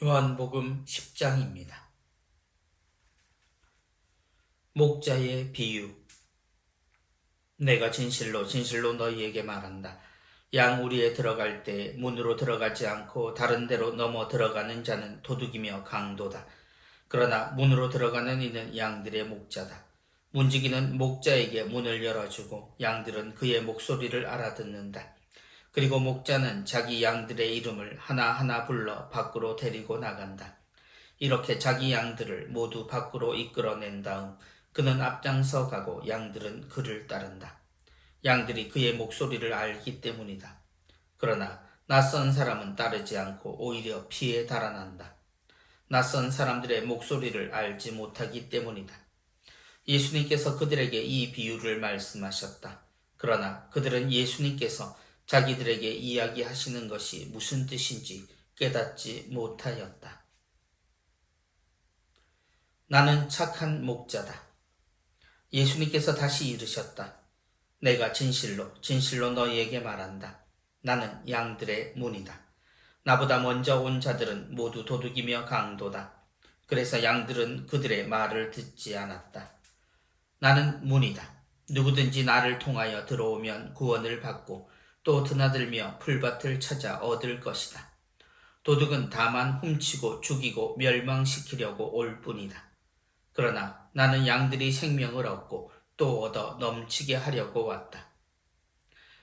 요한복음 10장입니다. 목자의 비유. 내가 진실로 진실로 너희에게 말한다. 양 우리에 들어갈 때 문으로 들어가지 않고 다른 데로 넘어 들어가는 자는 도둑이며 강도다. 그러나 문으로 들어가는 이는 양들의 목자다. 문지기는 목자에게 문을 열어주고 양들은 그의 목소리를 알아듣는다. 그리고 목자는 자기 양들의 이름을 하나하나 불러 밖으로 데리고 나간다. 이렇게 자기 양들을 모두 밖으로 이끌어낸 다음 그는 앞장서 가고 양들은 그를 따른다. 양들이 그의 목소리를 알기 때문이다. 그러나 낯선 사람은 따르지 않고 오히려 피해 달아난다. 낯선 사람들의 목소리를 알지 못하기 때문이다. 예수님께서 그들에게 이 비유를 말씀하셨다. 그러나 그들은 예수님께서 자기들에게 이야기하시는 것이 무슨 뜻인지 깨닫지 못하였다. 나는 착한 목자다. 예수님께서 다시 이르셨다. 내가 진실로 진실로 너희에게 말한다. 나는 양들의 문이다. 나보다 먼저 온 자들은 모두 도둑이며 강도다. 그래서 양들은 그들의 말을 듣지 않았다. 나는 문이다. 누구든지 나를 통하여 들어오면 구원을 받고 또 드나들며 풀밭을 찾아 얻을 것이다. 도둑은 다만 훔치고 죽이고 멸망시키려고 올 뿐이다. 그러나 나는 양들이 생명을 얻고 또 얻어 넘치게 하려고 왔다.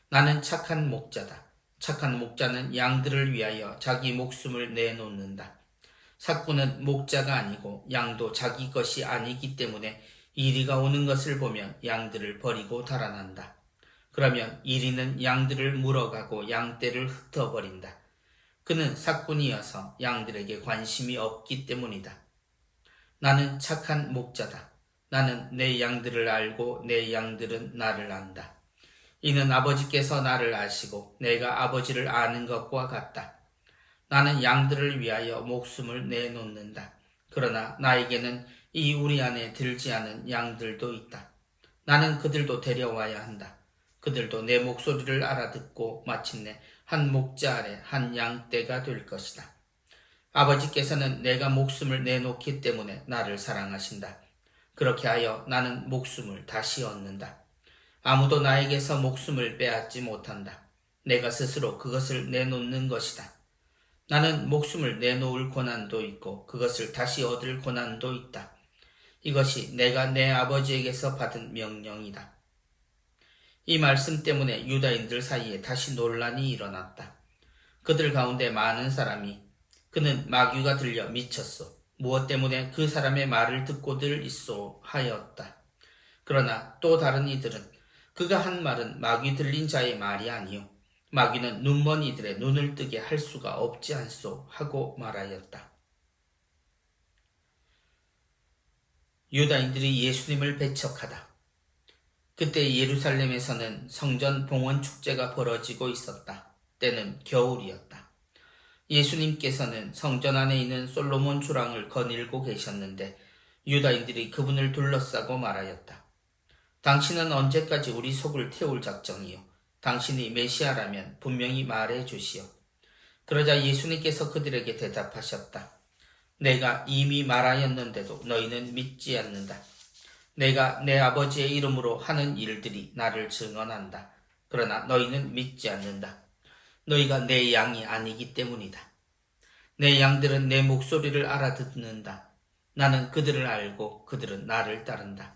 나는 착한 목자다. 착한 목자는 양들을 위하여 자기 목숨을 내놓는다. 삭구는 목자가 아니고 양도 자기 것이 아니기 때문에 이리가 오는 것을 보면 양들을 버리고 달아난다. 그러면 이리는 양들을 물어가고 양떼를 흩어버린다. 그는 삭군이어서 양들에게 관심이 없기 때문이다. 나는 착한 목자다. 나는 내 양들을 알고 내 양들은 나를 안다. 이는 아버지께서 나를 아시고 내가 아버지를 아는 것과 같다. 나는 양들을 위하여 목숨을 내놓는다. 그러나 나에게는 이 우리 안에 들지 않은 양들도 있다. 나는 그들도 데려와야 한다. 그들도 내 목소리를 알아듣고 마침내 한 목자 아래 한 양떼가 될 것이다. 아버지께서는 내가 목숨을 내놓기 때문에 나를 사랑하신다. 그렇게 하여 나는 목숨을 다시 얻는다. 아무도 나에게서 목숨을 빼앗지 못한다. 내가 스스로 그것을 내놓는 것이다. 나는 목숨을 내놓을 고난도 있고 그것을 다시 얻을 고난도 있다. 이것이 내가 내 아버지에게서 받은 명령이다. 이 말씀 때문에 유다인들 사이에 다시 논란이 일어났다. 그들 가운데 많은 사람이 그는 마귀가 들려 미쳤소. 무엇 때문에 그 사람의 말을 듣고들 있소 하였다. 그러나 또 다른 이들은 그가 한 말은 마귀 들린 자의 말이 아니요 마귀는 눈먼 이들의 눈을 뜨게 할 수가 없지 않소 하고 말하였다. 유다인들이 예수님을 배척하다. 그때 예루살렘에서는 성전 봉헌 축제가 벌어지고 있었다. 때는 겨울이었다. 예수님께서는 성전 안에 있는 솔로몬 주랑을 거닐고 계셨는데 유다인들이 그분을 둘러싸고 말하였다. 당신은 언제까지 우리 속을 태울 작정이요? 당신이 메시아라면 분명히 말해 주시오. 그러자 예수님께서 그들에게 대답하셨다. 내가 이미 말하였는데도 너희는 믿지 않는다. 내가 내 아버지의 이름으로 하는 일들이 나를 증언한다. 그러나 너희는 믿지 않는다. 너희가 내 양이 아니기 때문이다. 내 양들은 내 목소리를 알아듣는다. 나는 그들을 알고 그들은 나를 따른다.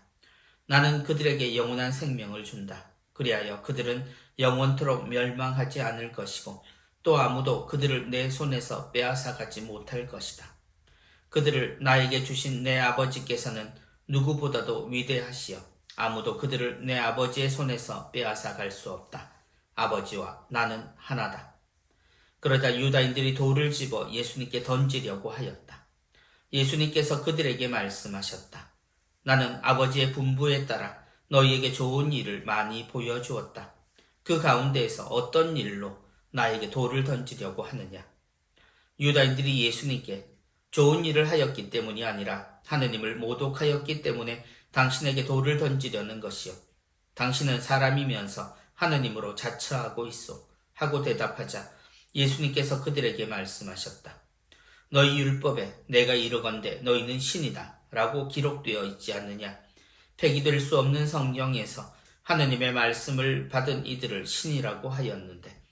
나는 그들에게 영원한 생명을 준다. 그리하여 그들은 영원토록 멸망하지 않을 것이고 또 아무도 그들을 내 손에서 빼앗아가지 못할 것이다. 그들을 나에게 주신 내 아버지께서는 누구보다도 위대하시어 아무도 그들을 내 아버지의 손에서 빼앗아갈 수 없다. 아버지와 나는 하나다. 그러자 유다인들이 돌을 집어 예수님께 던지려고 하였다. 예수님께서 그들에게 말씀하셨다. 나는 아버지의 분부에 따라 너희에게 좋은 일을 많이 보여주었다. 그 가운데에서 어떤 일로 나에게 돌을 던지려고 하느냐? 유다인들이 예수님께 좋은 일을 하였기 때문이 아니라 하느님을 모독하였기 때문에 당신에게 돌을 던지려는 것이요. 당신은 사람이면서 하느님으로 자처하고 있소. 하고 대답하자 예수님께서 그들에게 말씀하셨다. 너희 율법에 내가 이르건대 너희는 신이다 라고 기록되어 있지 않느냐. 폐기될 수 없는 성경에서 하느님의 말씀을 받은 이들을 신이라고 하였는데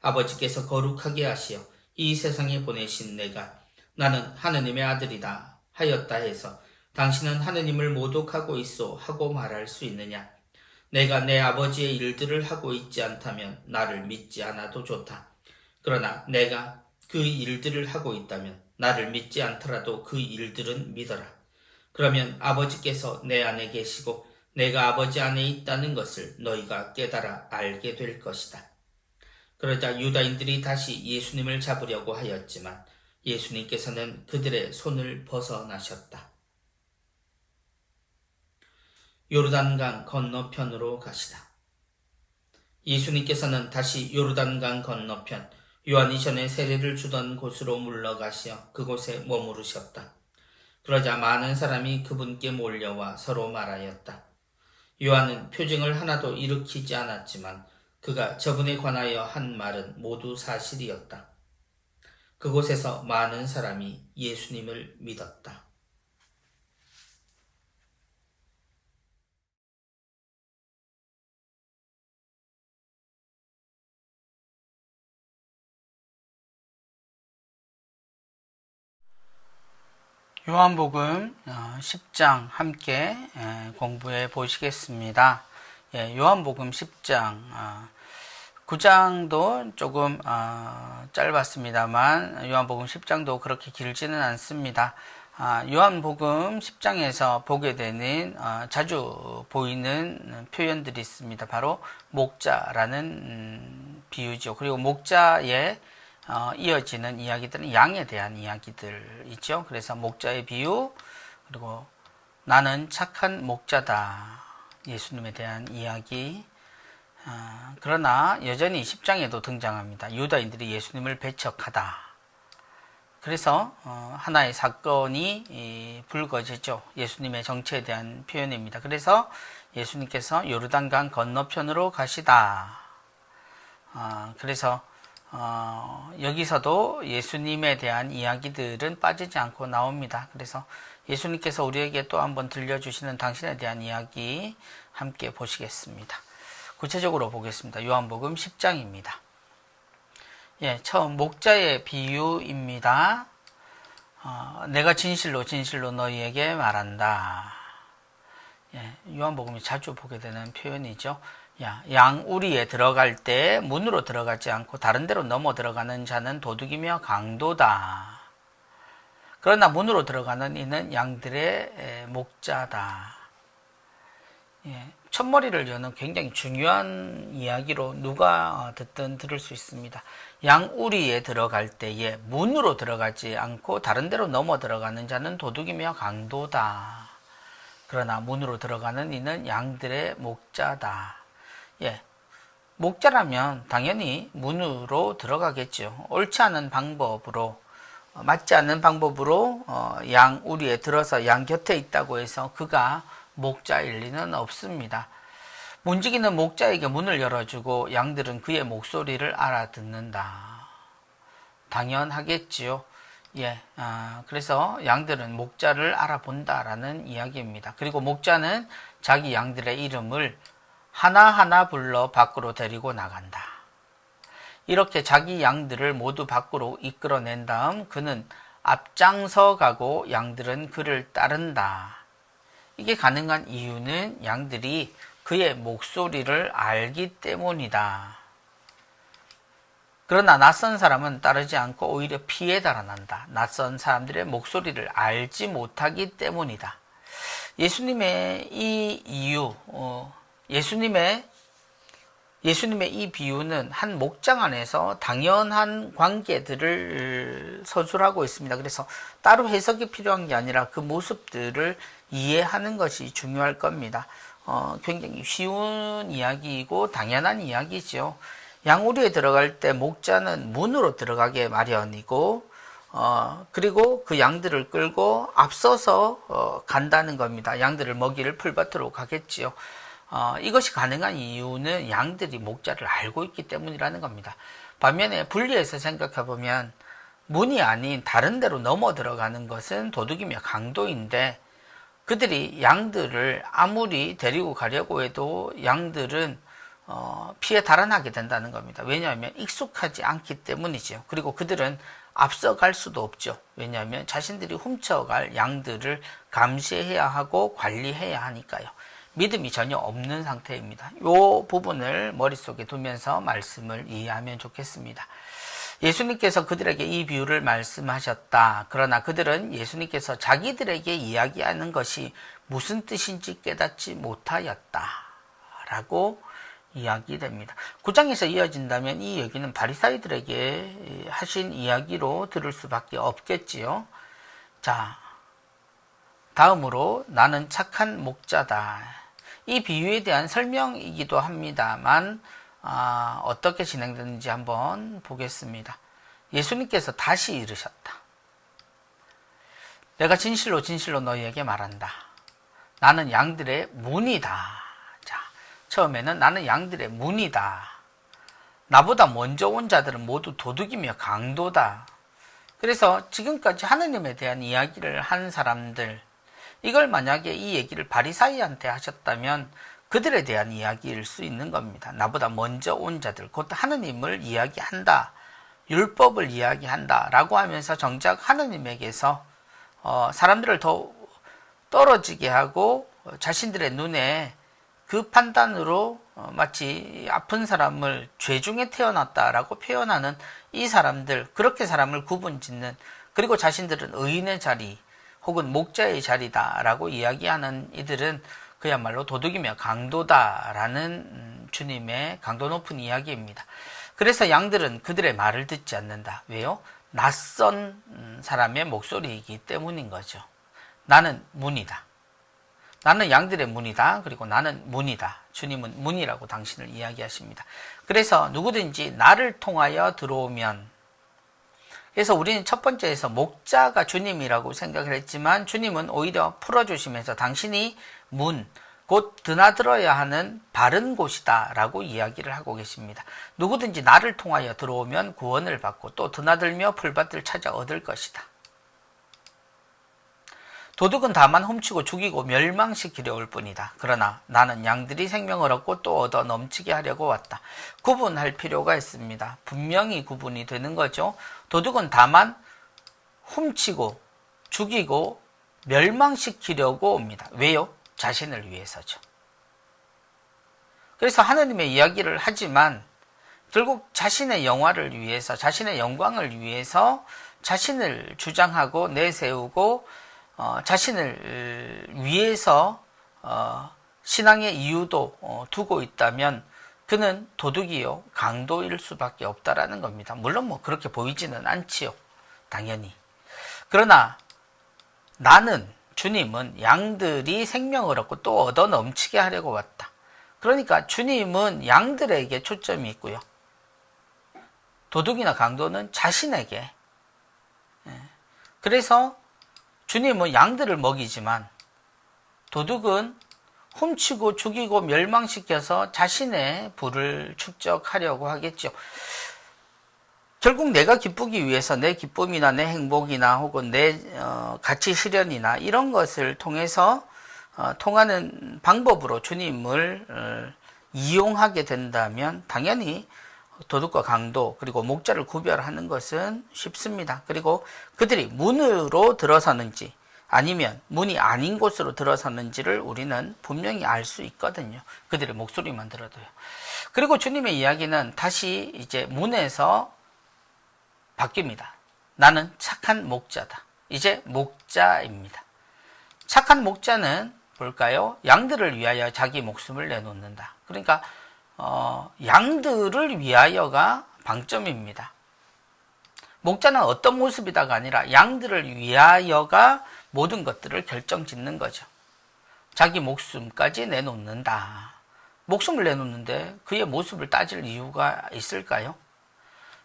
아버지께서 거룩하게 하시어 이 세상에 보내신 내가 나는 하느님의 아들이다 하였다 해서 당신은 하느님을 모독하고 있소 하고 말할 수 있느냐. 내가 내 아버지의 일들을 하고 있지 않다면 나를 믿지 않아도 좋다. 그러나 내가 그 일들을 하고 있다면 나를 믿지 않더라도 그 일들은 믿어라. 그러면 아버지께서 내 안에 계시고 내가 아버지 안에 있다는 것을 너희가 깨달아 알게 될 것이다. 그러자 유다인들이 다시 예수님을 잡으려고 하였지만 예수님께서는 그들의 손을 벗어나셨다. 요르단강 건너편으로 가시다. 예수님께서는 다시 요르단강 건너편 요한이 전에 세례를 주던 곳으로 물러가시어 그곳에 머무르셨다. 그러자 많은 사람이 그분께 몰려와 서로 말하였다. 요한은 표징을 하나도 일으키지 않았지만 그가 저분에 관하여 한 말은 모두 사실이었다. 그곳에서 많은 사람이 예수님을 믿었다. 요한복음 10장 함께 공부해 보시겠습니다. 요한복음 10장 9장도 조금 짧았습니다만 요한복음 10장도 그렇게 길지는 않습니다. 요한복음 10장에서 보게 되는 자주 보이는 표현들이 있습니다. 바로 목자라는 비유죠. 그리고 목자의 이어지는 이야기들은 양에 대한 이야기들이죠. 그래서 목자의 비유, 그리고 나는 착한 목자다, 예수님에 대한 이야기. 그러나 여전히 10장에도 등장합니다. 유다인들이 예수님을 배척하다. 그래서 하나의 사건이 불거지죠. 예수님의 정체에 대한 표현입니다. 그래서 예수님께서 요르단강 건너편으로 가시다. 그래서 여기서도 예수님에 대한 이야기들은 빠지지 않고 나옵니다. 그래서 예수님께서 우리에게 또 한번 들려주시는 당신에 대한 이야기 함께 보시겠습니다. 구체적으로 보겠습니다. 요한복음 10장입니다. 처음 목자의 비유입니다. 내가 진실로 진실로 너희에게 말한다. 요한복음이 자주 보게 되는 표현이죠. 양우리에 들어갈 때 문으로 들어가지 않고 다른 데로 넘어 들어가는 자는 도둑이며 강도다. 그러나 문으로 들어가는 이는 양들의 목자다. 첫머리를 여는 굉장히 중요한 이야기로 누가 듣든 들을 수 있습니다. 양우리에 들어갈 때에 문으로 들어가지 않고 다른 데로 넘어 들어가는 자는 도둑이며 강도다. 그러나 문으로 들어가는 이는 양들의 목자다. 목자라면 당연히 문으로 들어가겠죠. 옳지 않은 방법으로, 맞지 않는 방법으로 양 우리에 들어서 양 곁에 있다고 해서 그가 목자일 리는 없습니다. 문지기는 목자에게 문을 열어주고 양들은 그의 목소리를 알아듣는다. 당연하겠지요. 그래서 양들은 목자를 알아본다라는 이야기입니다. 그리고 목자는 자기 양들의 이름을 하나하나 불러 밖으로 데리고 나간다. 이렇게 자기 양들을 모두 밖으로 이끌어낸 다음 그는 앞장서 가고 양들은 그를 따른다. 이게 가능한 이유는 양들이 그의 목소리를 알기 때문이다. 그러나 낯선 사람은 따르지 않고 오히려 피해 달아난다. 낯선 사람들의 목소리를 알지 못하기 때문이다. 예수님의 이 이유, 예수님의 이 비유는 한 목장 안에서 당연한 관계들을 서술하고 있습니다. 그래서 따로 해석이 필요한 게 아니라 그 모습들을 이해하는 것이 중요할 겁니다. 굉장히 쉬운 이야기이고 당연한 이야기죠. 양우리에 들어갈 때 목자는 문으로 들어가게 마련이고 그리고 그 양들을 끌고 앞서서 간다는 겁니다. 양들을 먹이를 풀밭으로 가겠지요. 이것이 가능한 이유는 양들이 목자를 알고 있기 때문이라는 겁니다. 반면에 분리해서 생각해 보면 문이 아닌 다른 데로 넘어 들어가는 것은 도둑이며 강도인데, 그들이 양들을 아무리 데리고 가려고 해도 양들은 피해 달아나게 된다는 겁니다. 왜냐하면 익숙하지 않기 때문이죠. 그리고 그들은 앞서갈 수도 없죠. 왜냐하면 자신들이 훔쳐갈 양들을 감시해야 하고 관리해야 하니까요. 믿음이 전혀 없는 상태입니다. 이 부분을 머릿속에 두면서 말씀을 이해하면 좋겠습니다. 예수님께서 그들에게 이 비유를 말씀하셨다. 그러나 그들은 예수님께서 자기들에게 이야기하는 것이 무슨 뜻인지 깨닫지 못하였다. 라고 이야기됩니다. 9장에서 이어진다면 이 얘기는 바리사이들에게 하신 이야기로 들을 수밖에 없겠지요. 자, 다음으로 나는 착한 목자다. 이 비유에 대한 설명이기도 합니다만 어떻게 진행되는지 한번 보겠습니다. 예수님께서 다시 이르셨다. 내가 진실로 진실로 너희에게 말한다. 나는 양들의 문이다. 자, 처음에는 나는 양들의 문이다. 나보다 먼저 온 자들은 모두 도둑이며 강도다. 그래서 지금까지 하느님에 대한 이야기를 한 사람들, 이걸 만약에 이 얘기를 바리사이한테 하셨다면 그들에 대한 이야기일 수 있는 겁니다. 나보다 먼저 온 자들, 곧 하느님을 이야기한다, 율법을 이야기한다 라고 하면서 정작 하느님에게서 사람들을 더 떨어지게 하고 자신들의 눈에 그 판단으로 마치 아픈 사람을 죄 중에 태어났다라고 표현하는 이 사람들, 그렇게 사람을 구분짓는, 그리고 자신들은 의인의 자리 혹은 목자의 자리다라고 이야기하는 이들은 그야말로 도둑이며 강도다라는 주님의 강도 높은 이야기입니다. 그래서 양들은 그들의 말을 듣지 않는다. 왜요? 낯선 사람의 목소리이기 때문인 거죠. 나는 문이다. 나는 양들의 문이다. 그리고 나는 문이다. 주님은 문이라고 당신을 이야기하십니다. 그래서 누구든지 나를 통하여 들어오면, 그래서 우리는 첫 번째에서 목자가 주님이라고 생각을 했지만 주님은 오히려 풀어주시면서 당신이 문, 곧 드나들어야 하는 바른 곳이다 라고 이야기를 하고 계십니다. 누구든지 나를 통하여 들어오면 구원을 받고 또 드나들며 풀밭을 찾아 얻을 것이다. 도둑은 다만 훔치고 죽이고 멸망시키려 올 뿐이다. 그러나 나는 양들이 생명을 얻고 또 얻어 넘치게 하려고 왔다. 구분할 필요가 있습니다. 분명히 구분이 되는 거죠. 도둑은 다만 훔치고 죽이고 멸망시키려고 옵니다. 왜요? 자신을 위해서죠. 그래서 하느님의 이야기를 하지만 결국 자신의 영화를 위해서, 자신의 영광을 위해서 자신을 주장하고 내세우고 자신을 위해서 신앙의 이유도 두고 있다면 그는 도둑이요 강도일 수밖에 없다라는 겁니다. 물론 뭐 그렇게 보이지는 않지요. 당연히. 그러나 나는, 주님은 양들이 생명을 얻고 또 얻어 넘치게 하려고 왔다. 그러니까 주님은 양들에게 초점이 있고요. 도둑이나 강도는 자신에게. 그래서 주님은 양들을 먹이지만 도둑은 훔치고 죽이고 멸망시켜서 자신의 부를 축적하려고 하겠죠. 결국 내가 기쁘기 위해서 내 기쁨이나 내 행복이나 혹은 내 가치 실현이나 이런 것을 통해서 통하는 방법으로 주님을 이용하게 된다면 당연히 도둑과 강도 그리고 목자를 구별하는 것은 쉽습니다. 그리고 그들이 문으로 들어서는지 아니면 문이 아닌 곳으로 들어서는지를 우리는 분명히 알 수 있거든요. 그들의 목소리만 들어도요. 그리고 주님의 이야기는 다시 이제 문에서 바뀝니다. 나는 착한 목자다. 이제 목자입니다. 착한 목자는 뭘까요? 양들을 위하여 자기 목숨을 내놓는다. 그러니까 양들을 위하여가 방점입니다. 목자는 어떤 모습이다가 아니라 양들을 위하여가 모든 것들을 결정짓는 거죠. 자기 목숨까지 내놓는다. 목숨을 내놓는데 그의 모습을 따질 이유가 있을까요?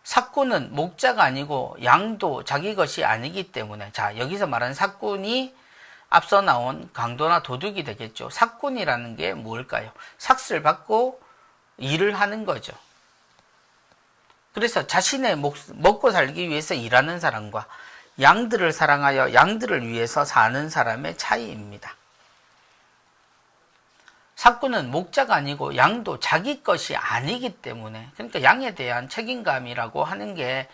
삭군은 목자가 아니고 양도 자기 것이 아니기 때문에, 자, 여기서 말하는 삭군이 앞서 나온 강도나 도둑이 되겠죠. 삭군이라는 게 뭘까요? 삭스를 받고 일을 하는 거죠. 그래서 자신의 먹고 살기 위해서 일하는 사람과 양들을 사랑하여 양들을 위해서 사는 사람의 차이입니다. 삭구는 목자가 아니고 양도 자기 것이 아니기 때문에, 그러니까 양에 대한 책임감이라고 하는 게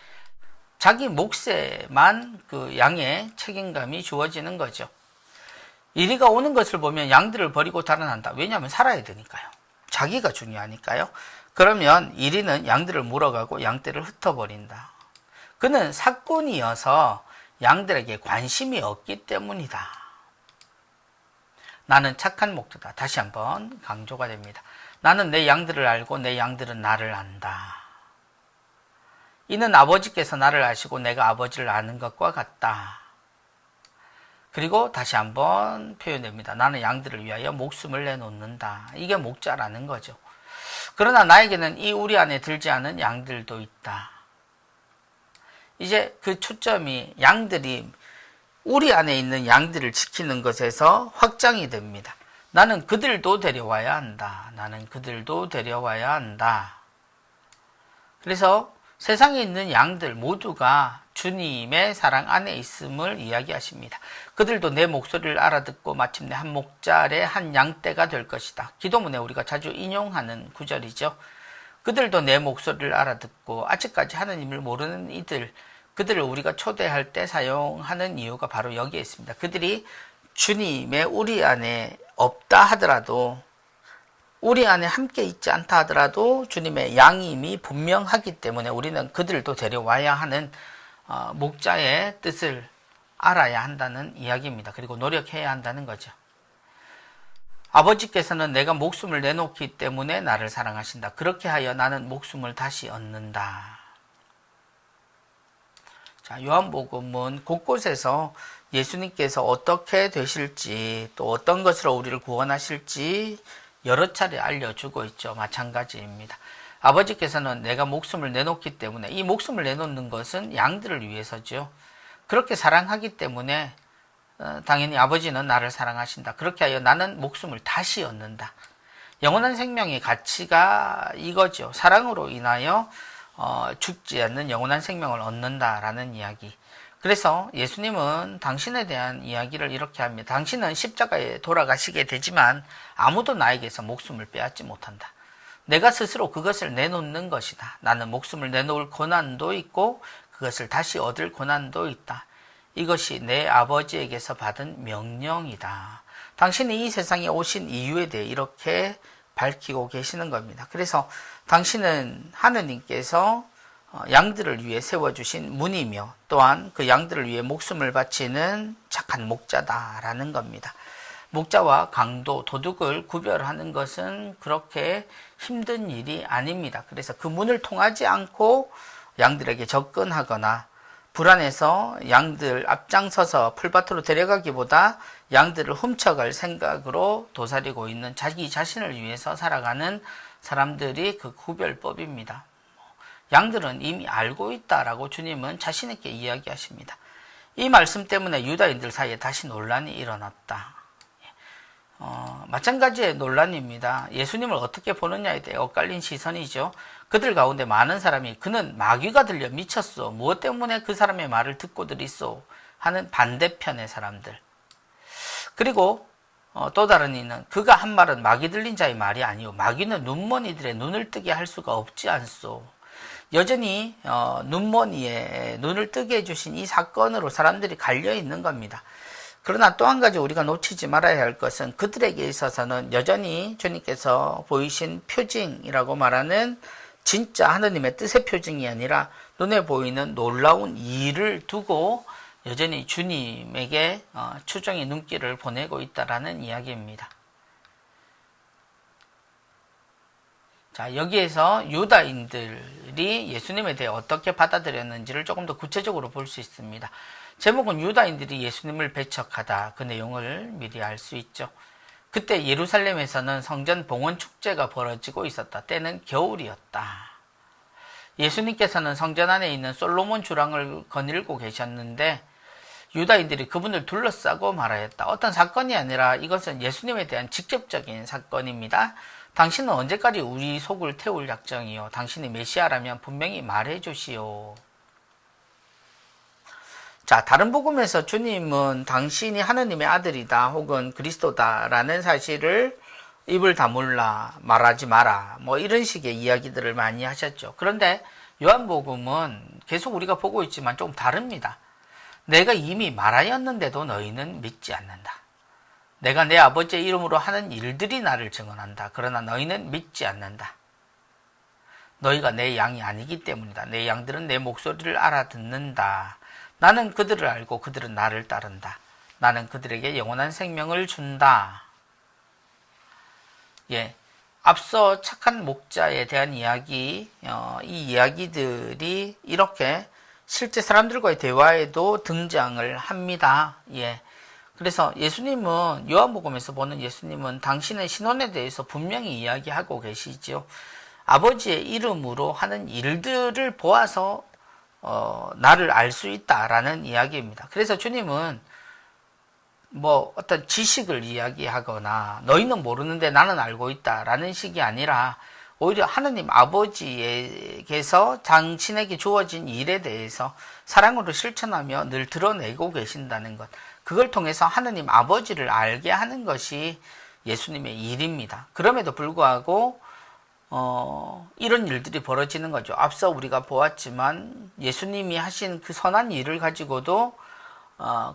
자기 몫에만 그 양의 책임감이 주어지는 거죠. 이리가 오는 것을 보면 양들을 버리고 달아난다. 왜냐하면 살아야 되니까요. 자기가 중요하니까요. 그러면 이리는 양들을 물어가고 양떼를 흩어버린다. 그는 삭꾼이어서 양들에게 관심이 없기 때문이다. 나는 착한 목자다. 다시 한번 강조가 됩니다. 나는 내 양들을 알고 내 양들은 나를 안다. 이는 아버지께서 나를 아시고 내가 아버지를 아는 것과 같다. 그리고 다시 한번 표현됩니다. 나는 양들을 위하여 목숨을 내놓는다. 이게 목자라는 거죠. 그러나 나에게는 이 우리 안에 들지 않은 양들도 있다. 이제 그 초점이 양들이 우리 안에 있는 양들을 지키는 것에서 확장이 됩니다. 나는 그들도 데려와야 한다. 나는 그들도 데려와야 한다. 그래서 세상에 있는 양들 모두가 주님의 사랑 안에 있음을 이야기하십니다. 그들도 내 목소리를 알아듣고 마침내 한 목자 아래 한 양떼가 될 것이다. 기도문에 우리가 자주 인용하는 구절이죠. 그들도 내 목소리를 알아듣고 아직까지 하느님을 모르는 이들, 그들을 우리가 초대할 때 사용하는 이유가 바로 여기에 있습니다. 그들이 주님의 우리 안에 없다 하더라도, 우리 안에 함께 있지 않다 하더라도 주님의 양임이 분명하기 때문에 우리는 그들도 데려와야 하는 목자의 뜻을 알아야 한다는 이야기입니다. 그리고 노력해야 한다는 거죠. 아버지께서는 내가 목숨을 내놓기 때문에 나를 사랑하신다. 그렇게 하여 나는 목숨을 다시 얻는다. 자, 요한복음은 곳곳에서 예수님께서 어떻게 되실지, 또 어떤 것으로 우리를 구원하실지 여러 차례 알려주고 있죠. 마찬가지입니다. 아버지께서는 내가 목숨을 내놓기 때문에, 이 목숨을 내놓는 것은 양들을 위해서죠. 그렇게 사랑하기 때문에 당연히 아버지는 나를 사랑하신다. 그렇게 하여 나는 목숨을 다시 얻는다. 영원한 생명의 가치가 이거죠. 사랑으로 인하여 죽지 않는 영원한 생명을 얻는다라는 이야기. 그래서 예수님은 당신에 대한 이야기를 이렇게 합니다. 당신은 십자가에 돌아가시게 되지만 아무도 나에게서 목숨을 빼앗지 못한다. 내가 스스로 그것을 내놓는 것이다. 나는 목숨을 내놓을 고난도 있고 그것을 다시 얻을 고난도 있다. 이것이 내 아버지에게서 받은 명령이다. 당신이 이 세상에 오신 이유에 대해 이렇게 밝히고 계시는 겁니다. 그래서 당신은 하느님께서 양들을 위해 세워주신 문이며 또한 그 양들을 위해 목숨을 바치는 착한 목자다라는 겁니다. 목자와 강도, 도둑을 구별하는 것은 그렇게 힘든 일이 아닙니다. 그래서 그 문을 통하지 않고 양들에게 접근하거나 불안해서 양들 앞장서서 풀밭으로 데려가기보다 양들을 훔쳐갈 생각으로 도사리고 있는 자기 자신을 위해서 살아가는 사람들이 그 구별법입니다. 양들은 이미 알고 있다라고 주님은 자신 있게 이야기하십니다. 이 말씀 때문에 유다인들 사이에 다시 논란이 일어났다. 마찬가지의 논란입니다. 예수님을 어떻게 보느냐에 대해 엇갈린 시선이죠. 그들 가운데 많은 사람이 그는 마귀가 들려 미쳤소. 무엇 때문에 그 사람의 말을 듣고들 있소? 하는 반대편의 사람들. 그리고 또 다른 이는 그가 한 말은 마귀 들린 자의 말이 아니오. 마귀는 눈먼이들의 눈을 뜨게 할 수가 없지 않소. 여전히 눈먼이의 눈을 뜨게 해주신 이 사건으로 사람들이 갈려 있는 겁니다. 그러나 또 한 가지 우리가 놓치지 말아야 할 것은 그들에게 있어서는 여전히 주님께서 보이신 표징이라고 말하는 진짜 하느님의 뜻의 표징이 아니라 눈에 보이는 놀라운 일을 두고 여전히 주님에게 추정의 눈길을 보내고 있다라는 이야기입니다. 자, 여기에서 유다인들이 예수님에 대해 어떻게 받아들였는지를 조금 더 구체적으로 볼 수 있습니다. 제목은 유다인들이 예수님을 배척하다. 그 내용을 미리 알 수 있죠. 그때 예루살렘에서는 성전 봉헌 축제가 벌어지고 있었다. 때는 겨울이었다. 예수님께서는 성전 안에 있는 솔로몬 주랑을 거닐고 계셨는데 유다인들이 그분을 둘러싸고 말하였다. 어떤 사건이 아니라 이것은 예수님에 대한 직접적인 사건입니다. 당신은 언제까지 우리 속을 태울 작정이요? 당신이 메시아라면 분명히 말해 주시오. 자, 다른 복음에서 주님은 당신이 하느님의 아들이다 혹은 그리스도다라는 사실을 입을 다물라, 말하지 마라, 뭐 이런 식의 이야기들을 많이 하셨죠. 그런데 요한복음은 계속 우리가 보고 있지만 좀 다릅니다. 내가 이미 말하였는데도 너희는 믿지 않는다. 내가 내 아버지의 이름으로 하는 일들이 나를 증언한다. 그러나 너희는 믿지 않는다. 너희가 내 양이 아니기 때문이다. 내 양들은 내 목소리를 알아듣는다. 나는 그들을 알고 그들은 나를 따른다. 나는 그들에게 영원한 생명을 준다. 예, 앞서 착한 목자에 대한 이야기, 이 이야기들이 이렇게 실제 사람들과의 대화에도 등장을 합니다. 예. 그래서 예수님은, 요한복음에서 보는 예수님은 당신의 신원에 대해서 분명히 이야기하고 계시죠. 아버지의 이름으로 하는 일들을 보아서 나를 알 수 있다라는 이야기입니다. 그래서 주님은 뭐 어떤 지식을 이야기하거나 너희는 모르는데 나는 알고 있다라는 식이 아니라 오히려 하느님 아버지에게서 당신에게 주어진 일에 대해서 사랑으로 실천하며 늘 드러내고 계신다는 것, 그걸 통해서 하느님 아버지를 알게 하는 것이 예수님의 일입니다. 그럼에도 불구하고 이런 일들이 벌어지는 거죠. 앞서 우리가 보았지만 예수님이 하신 그 선한 일을 가지고도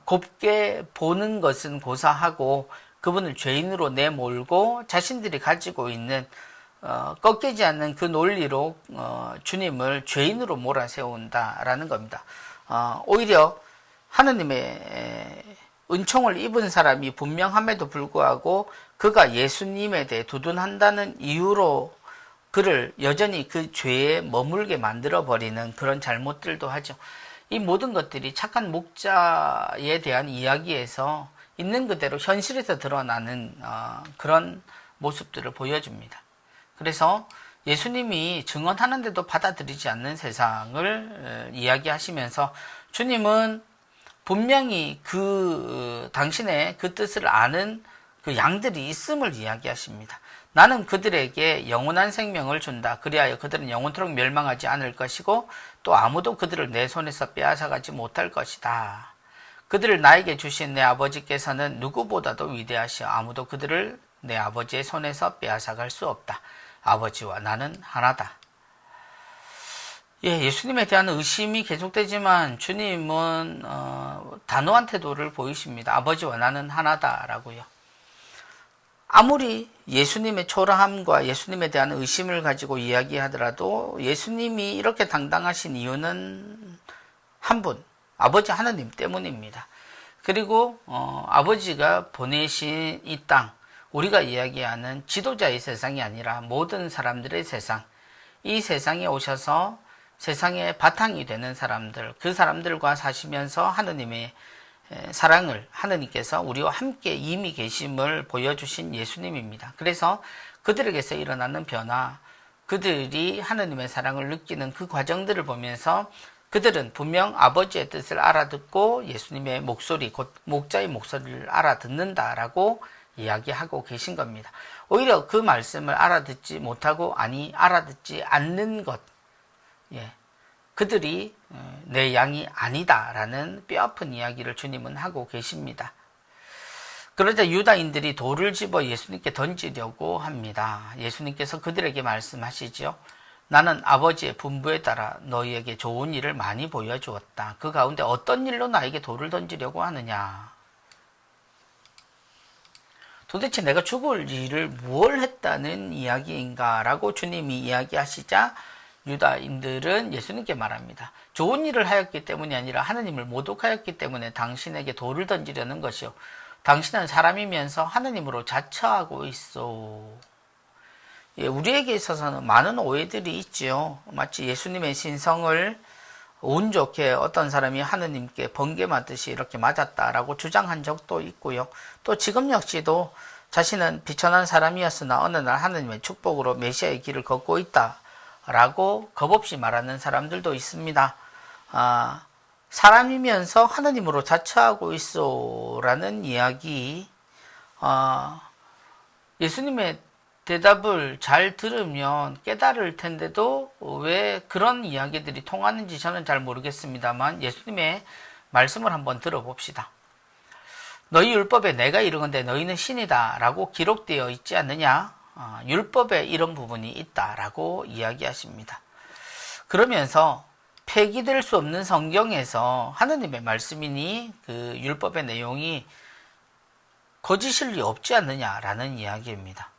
곱게 보는 것은 고사하고 그분을 죄인으로 내몰고 자신들이 가지고 있는 꺾이지 않는 그 논리로 주님을 죄인으로 몰아세운다라는 겁니다. 오히려 하느님의 은총을 입은 사람이 분명함에도 불구하고 그가 예수님에 대해 두둔한다는 이유로 그를 여전히 그 죄에 머물게 만들어버리는 그런 잘못들도 하죠. 이 모든 것들이 착한 목자에 대한 이야기에서 있는 그대로 현실에서 드러나는 그런 모습들을 보여줍니다. 그래서 예수님이 증언하는데도 받아들이지 않는 세상을 이야기하시면서 주님은 분명히 당신의 그 뜻을 아는 그 양들이 있음을 이야기하십니다. 나는 그들에게 영원한 생명을 준다. 그리하여 그들은 영원토록 멸망하지 않을 것이고 또 아무도 그들을 내 손에서 빼앗아가지 못할 것이다. 그들을 나에게 주신 내 아버지께서는 누구보다도 위대하시어 아무도 그들을 내 아버지의 손에서 빼앗아갈 수 없다. 아버지와 나는 하나다. 예수님에 대한 의심이 계속되지만 주님은 단호한 태도를 보이십니다. 아버지와 나는 하나다라고요. 아무리 예수님의 초라함과 예수님에 대한 의심을 가지고 이야기하더라도 예수님이 이렇게 당당하신 이유는 한 분, 아버지 하나님 때문입니다. 그리고 아버지가 보내신 이 땅, 우리가 이야기하는 지도자의 세상이 아니라 모든 사람들의 세상, 이 세상에 오셔서 세상의 바탕이 되는 사람들, 그 사람들과 사시면서 하느님의 사랑을 하느님께서 우리와 함께 이미 계심을 보여주신 예수님입니다. 그래서 그들에게서 일어나는 변화, 그들이 하느님의 사랑을 느끼는 그 과정들을 보면서 그들은 분명 아버지의 뜻을 알아듣고 예수님의 목소리, 곧 목자의 목소리를 알아듣는다라고 이야기하고 계신 겁니다. 오히려 그 말씀을 알아듣지 못하고 알아듣지 않는 것, 그들이 내 양이 아니다라는 뼈아픈 이야기를 주님은 하고 계십니다. 그러자 유다인들이 돌을 집어 예수님께 던지려고 합니다. 예수님께서 그들에게 말씀하시죠. 나는 아버지의 분부에 따라 너희에게 좋은 일을 많이 보여주었다. 그 가운데 어떤 일로 나에게 돌을 던지려고 하느냐. 도대체 내가 죽을 일을 무엇을 했다는 이야기인가 라고 주님이 이야기하시자 유다인들은 예수님께 말합니다. 좋은 일을 하였기 때문이 아니라 하느님을 모독하였기 때문에 당신에게 돌을 던지려는 것이요. 당신은 사람이면서 하느님으로 자처하고 있어. 우리에게 있어서는 많은 오해들이 있지요. 마치 예수님의 신성을 운 좋게 어떤 사람이 하느님께 번개 맞듯이 이렇게 맞았다라고 주장한 적도 있고요. 또 지금 역시도 자신은 비천한 사람이었으나 어느 날 하느님의 축복으로 메시아의 길을 걷고 있다 라고 겁없이 말하는 사람들도 있습니다. 사람이면서 하느님으로 자처하고 있어 라는 이야기, 예수님의 대답을 잘 들으면 깨달을 텐데도 왜 그런 이야기들이 통하는지 저는 잘 모르겠습니다만 예수님의 말씀을 한번 들어봅시다. 너희 율법에 내가 이르건대 너희는 신이다 라고 기록되어 있지 않느냐? 율법에 이런 부분이 있다 라고 이야기하십니다. 그러면서 폐기될 수 없는 성경에서 하느님의 말씀이니 그 율법의 내용이 거짓일 리 없지 않느냐라는 이야기입니다.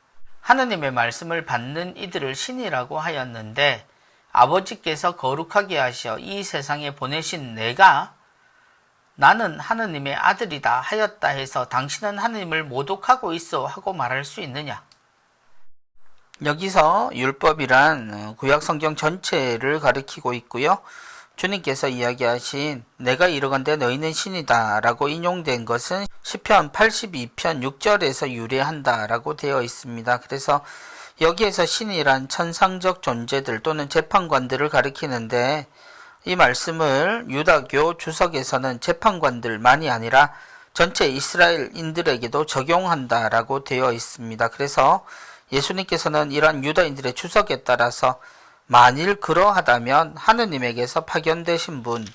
하느님의 말씀을 받는 이들을 신이라고 하였는데 아버지께서 거룩하게 하시어 이 세상에 보내신 내가 나는 하느님의 아들이다 하였다 해서 당신은 하느님을 모독하고 있어 하고 말할 수 있느냐? 여기서 율법이란 구약 성경 전체를 가리키고 있고요. 주님께서 이야기하신 내가 이르건대 너희는 신이다 라고 인용된 것은 시편 82편 6절에서 유래한다 라고 되어 있습니다. 그래서 여기에서 신이란 천상적 존재들 또는 재판관들을 가리키는데 이 말씀을 유다교 주석에서는 재판관들만이 아니라 전체 이스라엘인들에게도 적용한다 라고 되어 있습니다. 그래서 예수님께서는 이러한 유다인들의 주석에 따라서 만일 그러하다면 하느님에게서 파견되신 분,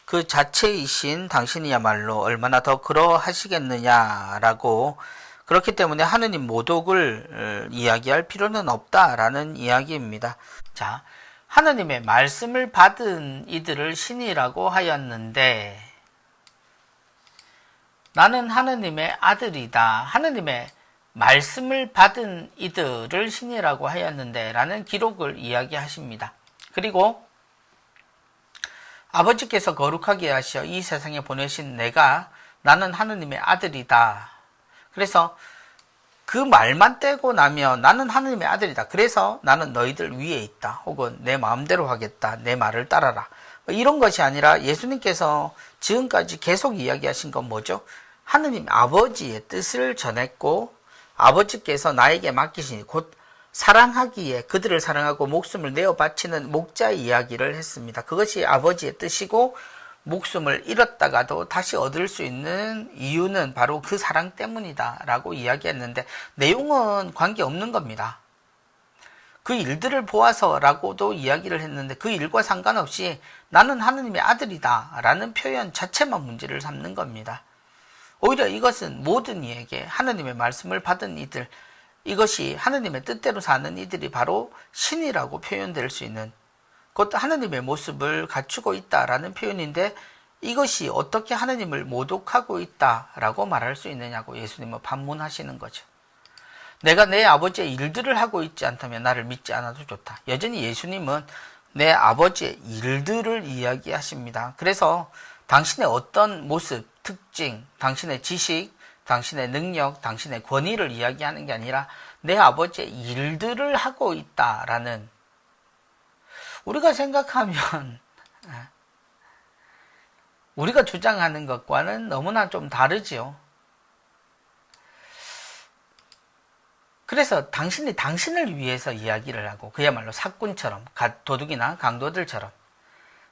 그 자체이신 당신이야말로 얼마나 더 그러하시겠느냐라고 그렇기 때문에 하느님 모독을 이야기할 필요는 없다라는 이야기입니다. 자, 하느님의 말씀을 받은 이들을 신이라고 하였는데 나는 하느님의 아들이다. 하느님의 말씀을 받은 이들을 신이라고 하였는데 라는 기록을 이야기하십니다. 그리고 아버지께서 거룩하게 하시어 이 세상에 보내신 내가 나는 하느님의 아들이다. 그래서 그 말만 떼고 나면 나는 하느님의 아들이다. 그래서 나는 너희들 위에 있다. 혹은 내 마음대로 하겠다. 내 말을 따라라. 이런 것이 아니라 예수님께서 지금까지 계속 이야기하신 건 뭐죠? 하느님 아버지의 뜻을 전했고 아버지께서 나에게 맡기시니 곧 사랑하기에 그들을 사랑하고 목숨을 내어 바치는 목자 이야기를 했습니다. 그것이 아버지의 뜻이고 목숨을 잃었다가도 다시 얻을 수 있는 이유는 바로 그 사랑 때문이다 라고 이야기했는데 내용은 관계없는 겁니다. 그 일들을 보아서라고도 이야기를 했는데 그 일과 상관없이 나는 하느님의 아들이다 라는 표현 자체만 문제를 삼는 겁니다. 오히려 이것은 모든 이에게 하느님의 말씀을 받은 이들, 이것이 하느님의 뜻대로 사는 이들이 바로 신이라고 표현될 수 있는 곧 하느님의 모습을 갖추고 있다라는 표현인데 이것이 어떻게 하느님을 모독하고 있다라고 말할 수 있느냐고 예수님은 반문하시는 거죠. 내가 내 아버지의 일들을 하고 있지 않다면 나를 믿지 않아도 좋다. 여전히 예수님은 내 아버지의 일들을 이야기하십니다. 그래서 당신의 어떤 모습, 특징, 당신의 지식, 당신의 능력, 당신의 권위를 이야기하는 게 아니라 내 아버지의 일들을 하고 있다라는 우리가 생각하면 우리가 주장하는 것과는 너무나 좀 다르지요. 그래서 당신이 당신을 위해서 이야기를 하고 그야말로 사꾼처럼 도둑이나 강도들처럼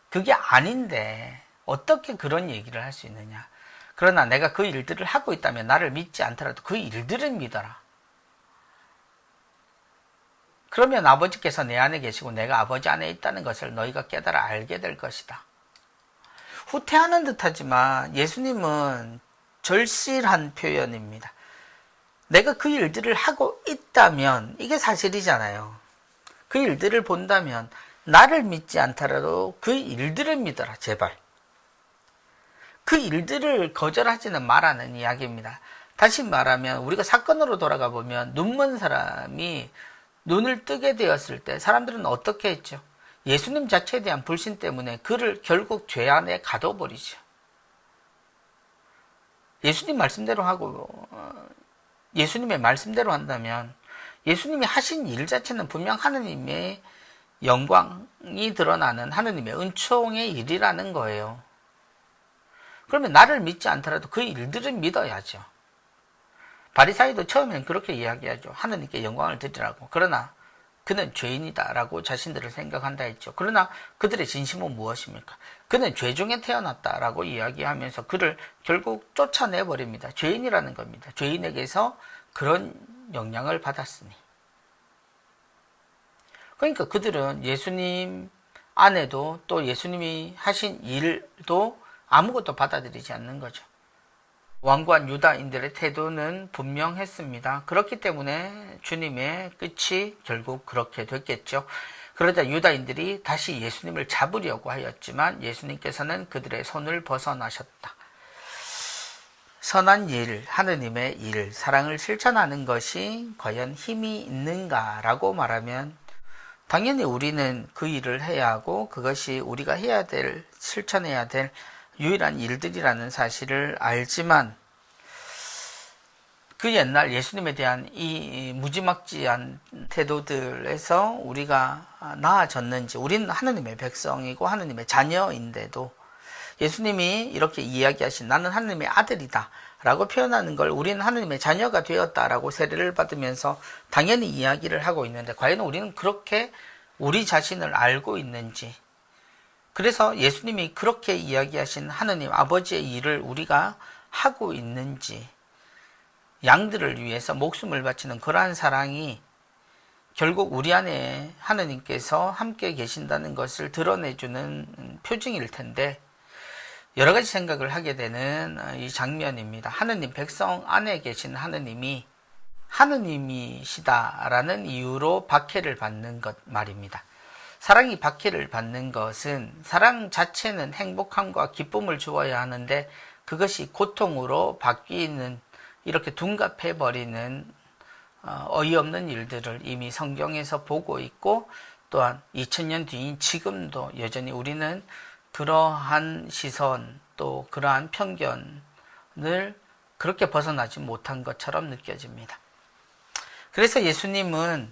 그게 아닌데 어떻게 그런 얘기를 할 수 있느냐. 그러나 내가 그 일들을 하고 있다면 나를 믿지 않더라도 그 일들을 믿어라. 그러면 아버지께서 내 안에 계시고 내가 아버지 안에 있다는 것을 너희가 깨달아 알게 될 것이다. 후퇴하는 듯하지만 예수님은 절실한 표현입니다. 내가 그 일들을 하고 있다면 이게 사실이잖아요. 그 일들을 본다면 나를 믿지 않더라도 그 일들을 믿어라 제발. 그 일들을 거절하지는 말라는 이야기입니다. 다시 말하면 우리가 사건으로 돌아가 보면 눈먼 사람이 눈을 뜨게 되었을 때 사람들은 어떻게 했죠? 예수님 자체에 대한 불신 때문에 그를 결국 죄 안에 가둬버리죠. 예수님 말씀대로 하고 예수님의 말씀대로 한다면 예수님이 하신 일 자체는 분명 하느님의 영광이 드러나는 하느님의 은총의 일이라는 거예요. 그러면 나를 믿지 않더라도 그 일들은 믿어야죠. 바리사이도 처음에는 그렇게 이야기하죠. 하느님께 영광을 드리라고. 그러나 그는 죄인이다 라고 자신들을 생각한다 했죠. 그러나 그들의 진심은 무엇입니까? 그는 죄 중에 태어났다 라고 이야기하면서 그를 결국 쫓아내버립니다. 죄인이라는 겁니다. 죄인에게서 그런 영향을 받았으니. 그러니까 그들은 예수님 안에도 또 예수님이 하신 일도 아무것도 받아들이지 않는 거죠. 완고한 유다인들의 태도는 분명했습니다. 그렇기 때문에 주님의 끝이 결국 그렇게 됐겠죠. 그러자 유다인들이 다시 예수님을 잡으려고 하였지만 예수님께서는 그들의 손을 벗어나셨다. 선한 일, 하느님의 일, 사랑을 실천하는 것이 과연 힘이 있는가라고 말하면 당연히 우리는 그 일을 해야 하고 그것이 우리가 해야 될, 실천해야 될 유일한 일들이라는 사실을 알지만 그 옛날 예수님에 대한 이 무지막지한 태도들에서 우리가 나아졌는지, 우리는 하느님의 백성이고 하느님의 자녀인데도 예수님이 이렇게 이야기하신 나는 하느님의 아들이다 라고 표현하는 걸 우리는 하느님의 자녀가 되었다라고 세례를 받으면서 당연히 이야기를 하고 있는데 과연 우리는 그렇게 우리 자신을 알고 있는지, 그래서 예수님이 그렇게 이야기하신 하느님 아버지의 일을 우리가 하고 있는지, 양들을 위해서 목숨을 바치는 그러한 사랑이 결국 우리 안에 하느님께서 함께 계신다는 것을 드러내주는 표징일 텐데 여러 가지 생각을 하게 되는 이 장면입니다. 하느님 백성 안에 계신 하느님이 하느님이시다라는 이유로 박해를 받는 것 말입니다. 사랑이 박해를 받는 것은 사랑 자체는 행복함과 기쁨을 주어야 하는데 그것이 고통으로 바뀌는, 이렇게 둔갑해버리는 어이없는 일들을 이미 성경에서 보고 있고 또한 2000년 뒤인 지금도 여전히 우리는 그러한 시선 또 그러한 편견을 그렇게 벗어나지 못한 것처럼 느껴집니다. 그래서 예수님은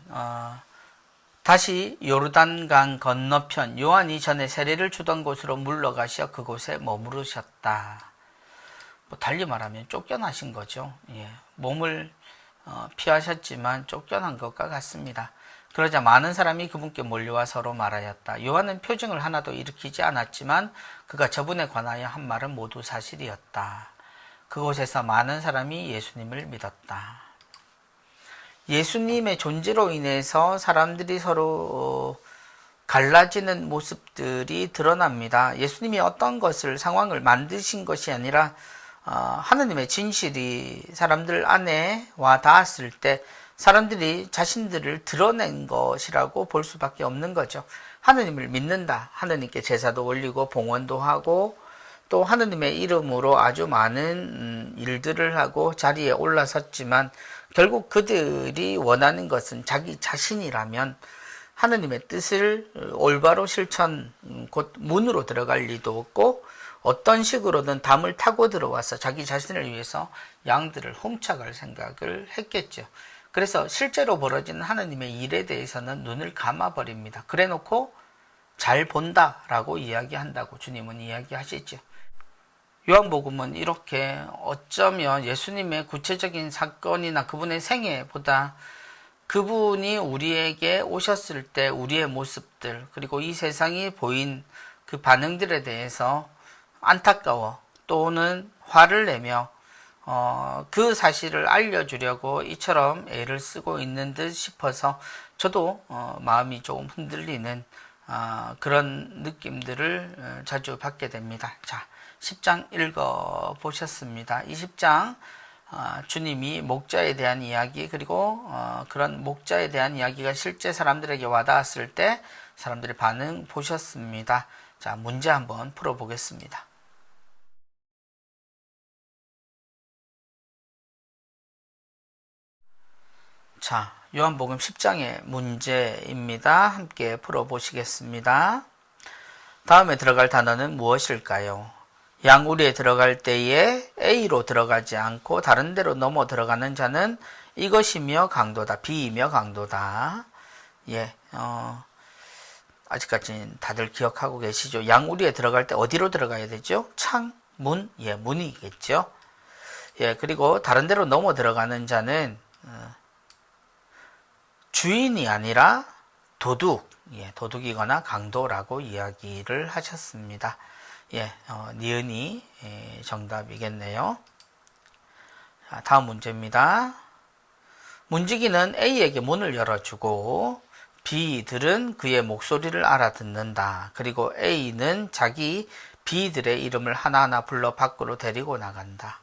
다시 요르단강 건너편 요한이 전에 세례를 주던 곳으로 물러가셔 그곳에 머무르셨다. 달리 말하면 쫓겨나신 거죠. 몸을 피하셨지만 쫓겨난 것과 같습니다. 그러자 많은 사람이 그분께 몰려와 서로 말하였다. 요한은 표징을 하나도 일으키지 않았지만 그가 저분에 관하여 한 말은 모두 사실이었다. 그곳에서 많은 사람이 예수님을 믿었다. 예수님의 존재로 인해서 사람들이 서로 갈라지는 모습들이 드러납니다. 예수님이 어떤 것을, 상황을 만드신 것이 아니라 하느님의 진실이 사람들 안에 와 닿았을 때 사람들이 자신들을 드러낸 것이라고 볼 수밖에 없는 거죠. 하느님을 믿는다. 하느님께 제사도 올리고 봉헌도 하고 또 하느님의 이름으로 아주 많은 일들을 하고 자리에 올라섰지만 결국 그들이 원하는 것은 자기 자신이라면 하느님의 뜻을 올바로 실천, 곧 문으로 들어갈 리도 없고 어떤 식으로든 담을 타고 들어와서 자기 자신을 위해서 양들을 훔쳐갈 생각을 했겠죠. 그래서 실제로 벌어지는 하느님의 일에 대해서는 눈을 감아버립니다. 그래놓고 잘 본다라고 이야기한다고 주님은 이야기하시죠. 요한복음은 이렇게 어쩌면 예수님의 구체적인 사건이나 그분의 생애보다 그분이 우리에게 오셨을 때 우리의 모습들, 그리고 이 세상이 보인 그 반응들에 대해서 안타까워 또는 화를 내며 그 사실을 알려주려고 이처럼 애를 쓰고 있는 듯 싶어서 저도 마음이 조금 흔들리는 그런 느낌들을 자주 받게 됩니다. 자, 10장 읽어보셨습니다. 이 10장 주님이 목자에 대한 이야기, 그리고 그런 목자에 대한 이야기가 실제 사람들에게 와닿았을 때 사람들의 반응 보셨습니다. 자, 문제 한번 풀어보겠습니다. 자, 요한복음 10장의 문제입니다. 함께 풀어보시겠습니다. 다음에 들어갈 단어는 무엇일까요? 양우리에 들어갈 때에 A로 들어가지 않고 다른 데로 넘어 들어가는 자는 이것이며 강도다. B이며 강도다. 아직까지 다들 기억하고 계시죠? 양우리에 들어갈 때 어디로 들어가야 되죠? 창, 문, 문이겠죠? 그리고 다른 데로 넘어 들어가는 자는 주인이 아니라 도둑, 도둑이거나 강도라고 이야기를 하셨습니다. 니은이 정답이겠네요. 자, 다음 문제입니다. 문지기는 A에게 문을 열어주고 B들은 그의 목소리를 알아듣는다. 그리고 A는 자기 B들의 이름을 하나하나 불러 밖으로 데리고 나간다.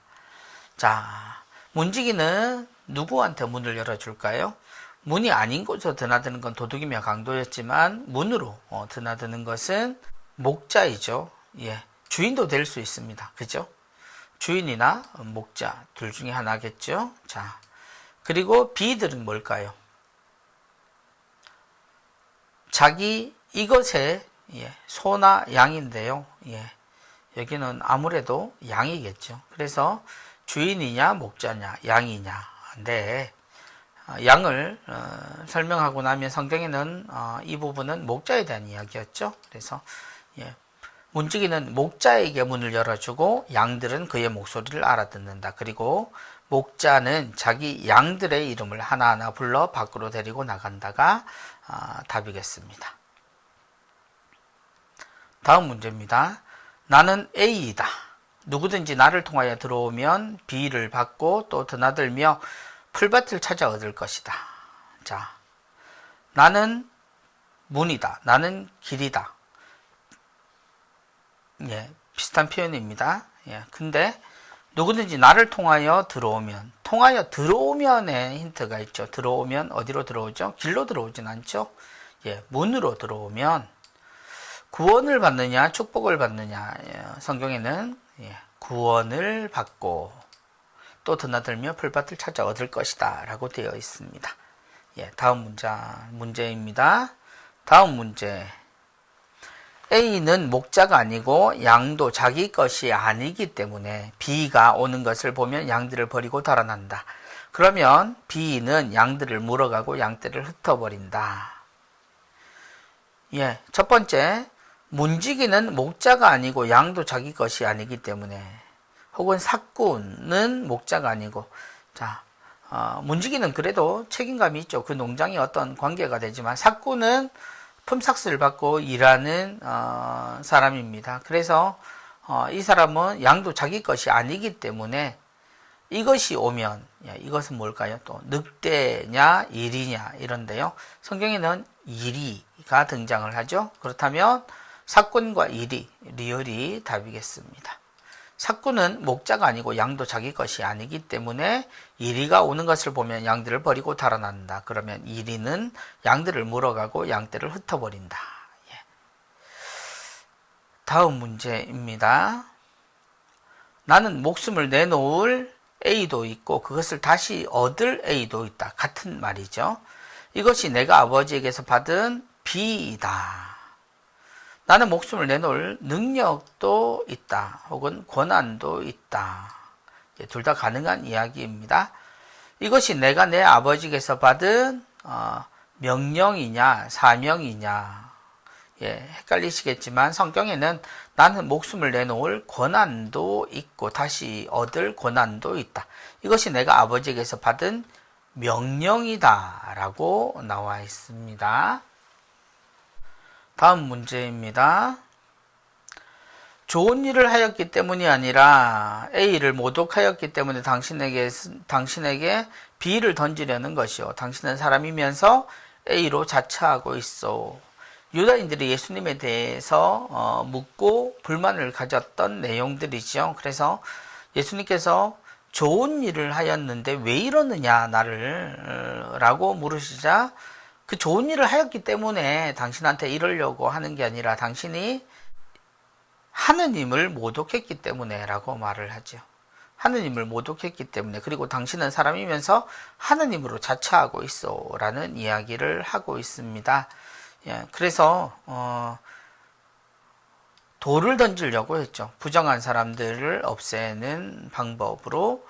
자, 문지기는 누구한테 문을 열어줄까요? 문이 아닌 곳으로 드나드는 건 도둑이며 강도였지만 문으로 드나드는 것은 목자이죠. 예, 주인도 될 수 있습니다. 그죠? 주인이나 목자 둘 중에 하나겠죠. 자, 그리고 B들은 뭘까요? 자기 이것의 소나 양인데요. 여기는 아무래도 양이겠죠. 그래서 주인이냐 목자냐 양이냐. 네, 양을 설명하고 나면 성경에는 이 부분은 목자에 대한 이야기였죠. 그래서 문지기는 목자에게 문을 열어주고 양들은 그의 목소리를 알아듣는다. 그리고 목자는 자기 양들의 이름을 하나하나 불러 밖으로 데리고 나간다가 답이겠습니다. 다음 문제입니다. 나는 A이다. 누구든지 나를 통하여 들어오면 B를 받고 또 드나들며 풀밭을 찾아 얻을 것이다. 자, 나는 문이다. 나는 길이다. 비슷한 표현입니다. 근데 누구든지 나를 통하여 들어오면의 힌트가 있죠. 들어오면 어디로 들어오죠? 길로 들어오진 않죠. 문으로 들어오면 구원을 받느냐 축복을 받느냐. 성경에는 구원을 받고 또 드나들며 풀밭을 찾아 얻을 것이다 라고 되어 있습니다. 다음 문제입니다. 다음 문제. A는 목자가 아니고 양도 자기 것이 아니기 때문에 B가 오는 것을 보면 양들을 버리고 달아난다. 그러면 B는 양들을 물어가고 양떼를 흩어버린다. 첫 번째, 문지기는 목자가 아니고 양도 자기 것이 아니기 때문에, 혹은 삭구는 목자가 아니고, 자, 문지기는 그래도 책임감이 있죠. 그 농장이 어떤 관계가 되지만 삭구는 품삯을 받고 일하는 사람입니다. 그래서 이 사람은 양도 자기 것이 아니기 때문에 이것이 오면, 이것은 뭘까요? 또 늑대냐 일이냐 이런데요. 성경에는 일이가 등장을 하죠. 그렇다면 삭군과 일이, 리얼이 답이겠습니다. 삭군은 목자가 아니고 양도 자기 것이 아니기 때문에 이리가 오는 것을 보면 양들을 버리고 달아난다. 그러면 이리는 양들을 물어가고 양떼를 흩어버린다. 다음 문제입니다. 나는 목숨을 내놓을 A도 있고 그것을 다시 얻을 A도 있다. 같은 말이죠. 이것이 내가 아버지에게서 받은 B이다. 나는 목숨을 내놓을 능력도 있다. 혹은 권한도 있다. 둘 다 가능한 이야기입니다. 이것이 내가 내 아버지께서 받은 명령이냐 사명이냐. 헷갈리시겠지만 성경에는 나는 목숨을 내놓을 권한도 있고 다시 얻을 권한도 있다. 이것이 내가 아버지에게서 받은 명령이다 라고 나와 있습니다. 다음 문제입니다. 좋은 일을 하였기 때문이 아니라 A를 모독하였기 때문에 당신에게 B를 던지려는 것이요. 당신은 사람이면서 A로 자처하고 있어. 유다인들이 예수님에 대해서 묻고 불만을 가졌던 내용들이죠. 그래서 예수님께서 좋은 일을 하였는데 왜 이러느냐 나를 라고 물으시자 그 좋은 일을 하였기 때문에 당신한테 이러려고 하는 게 아니라 당신이 하느님을 모독했기 때문에 라고 말을 하죠. 하느님을 모독했기 때문에, 그리고 당신은 사람이면서 하느님으로 자처하고 있어 라는 이야기를 하고 있습니다. 그래서 돌을 던지려고 했죠. 부정한 사람들을 없애는 방법으로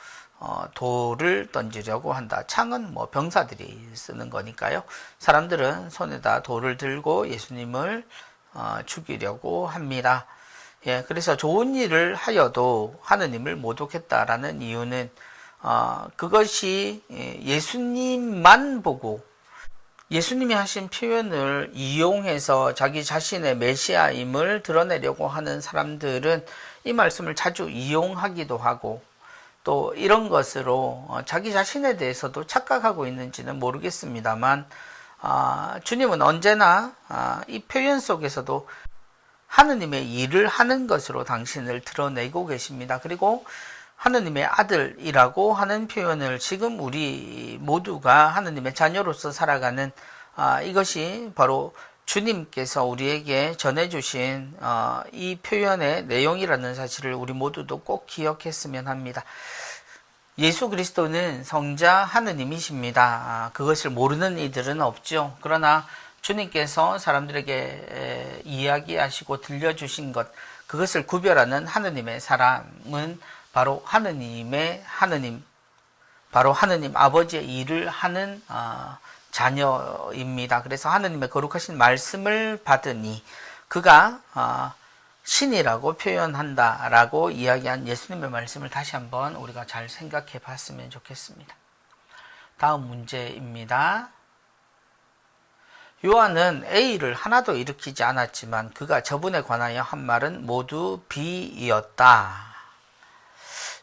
돌을 던지려고 한다. 창은 병사들이 쓰는 거니까요. 사람들은 손에다 돌을 들고 예수님을 죽이려고 합니다. 그래서 좋은 일을 하여도 하느님을 모독했다라는 이유는 그것이 예수님만 보고 예수님이 하신 표현을 이용해서 자기 자신의 메시아임을 드러내려고 하는 사람들은 이 말씀을 자주 이용하기도 하고 또 이런 것으로 자기 자신에 대해서도 착각하고 있는지는 모르겠습니다만 주님은 언제나 이 표현 속에서도 하느님의 일을 하는 것으로 당신을 드러내고 계십니다. 그리고 하느님의 아들이라고 하는 표현을 지금 우리 모두가 하느님의 자녀로서 살아가는 이것이 바로 주님께서 우리에게 전해주신 이 표현의 내용이라는 사실을 우리 모두도 꼭 기억했으면 합니다. 예수 그리스도는 성자 하느님이십니다. 그것을 모르는 이들은 없죠. 그러나 주님께서 사람들에게 이야기하시고 들려주신 것, 그것을 구별하는 하느님의 사람은 바로 하느님의 하느님, 바로 하느님 아버지의 일을 하는 자녀입니다. 그래서 하느님의 거룩하신 말씀을 받으니 그가 신이라고 표현한다라고 이야기한 예수님의 말씀을 다시 한번 우리가 잘 생각해 봤으면 좋겠습니다. 다음 문제입니다. 요한은 A를 하나도 일으키지 않았지만 그가 저분에 관하여 한 말은 모두 B이었다.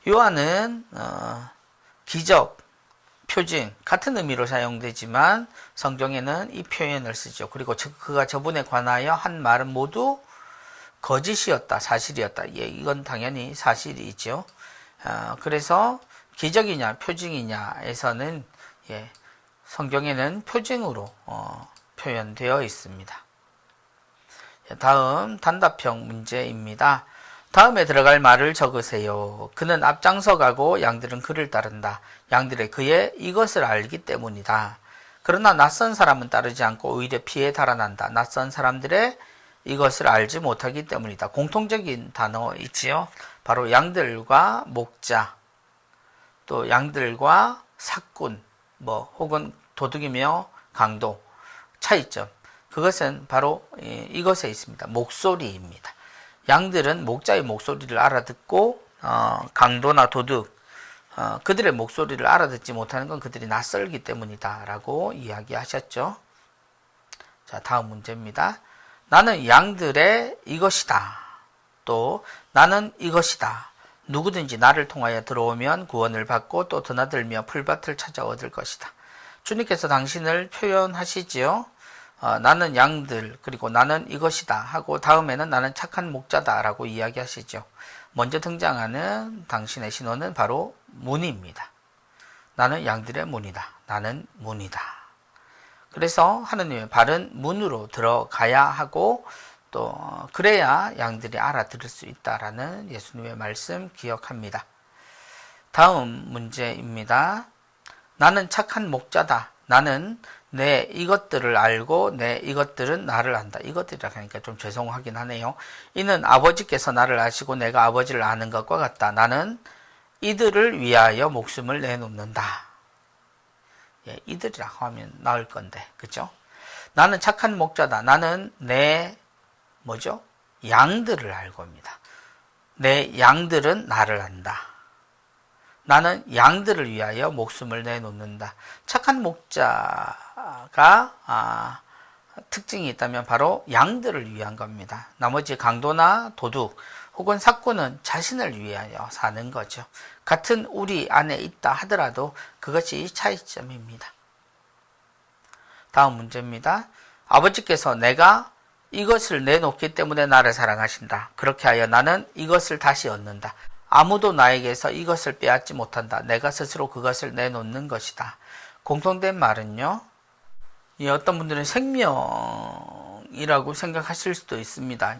요한은 기적, 표징 같은 의미로 사용되지만 성경에는 이 표현을 쓰죠. 그리고 그가 저분에 관하여 한 말은 모두 거짓이었다, 사실이었다. 예, 이건 당연히 사실이죠. 그래서 기적이냐, 표징이냐에서는 성경에는 표징으로 표현되어 있습니다. 다음 단답형 문제입니다. 다음에 들어갈 말을 적으세요. 그는 앞장서 가고 양들은 그를 따른다. 양들의 그의 이것을 알기 때문이다. 그러나 낯선 사람은 따르지 않고 오히려 피해 달아난다. 낯선 사람들의 이것을 알지 못하기 때문이다. 공통적인 단어 있지요. 바로 양들과 목자, 또 양들과 삭군, 혹은 도둑이며 강도, 차이점. 그것은 바로 이것에 있습니다. 목소리입니다. 양들은 목자의 목소리를 알아듣고 강도나 도둑, 그들의 목소리를 알아듣지 못하는 건 그들이 낯설기 때문이다 라고 이야기하셨죠. 자, 다음 문제입니다. 나는 양들의 이것이다. 또 나는 이것이다. 누구든지 나를 통하여 들어오면 구원을 받고 또 드나들며 풀밭을 찾아 얻을 것이다. 주님께서 당신을 표현하시지요. 나는 양들, 그리고 나는 이것이다 하고 다음에는 나는 착한 목자다 라고 이야기하시죠. 먼저 등장하는 당신의 신호는 바로 문입니다. 나는 양들의 문이다. 나는 문이다. 그래서 하느님의 바른 문으로 들어가야 하고 또 그래야 양들이 알아들을 수 있다라는 예수님의 말씀 기억합니다. 다음 문제입니다. 나는 착한 목자다. 나는 내 이것들을 알고 내 이것들은 나를 안다. 이것들이라 하니까 좀 죄송하긴 하네요. 이는 아버지께서 나를 아시고 내가 아버지를 아는 것과 같다. 나는 이들을 위하여 목숨을 내놓는다. 이들이라고 하면 나을 건데, 그죠? 나는 착한 목자다. 나는 내 양들을 알고입니다. 내 양들은 나를 안다. 나는 양들을 위하여 목숨을 내놓는다. 착한 목자가 특징이 있다면 바로 양들을 위한 겁니다. 나머지 강도나 도둑 혹은 삭구는 자신을 위하여 사는 거죠. 같은 우리 안에 있다 하더라도 그것이 차이점입니다. 다음 문제입니다. 아버지께서 내가 이것을 내놓기 때문에 나를 사랑하신다. 그렇게 하여 나는 이것을 다시 얻는다. 아무도 나에게서 이것을 빼앗지 못한다. 내가 스스로 그것을 내놓는 것이다. 공통된 말은요. 어떤 분들은 생명이라고 생각하실 수도 있습니다.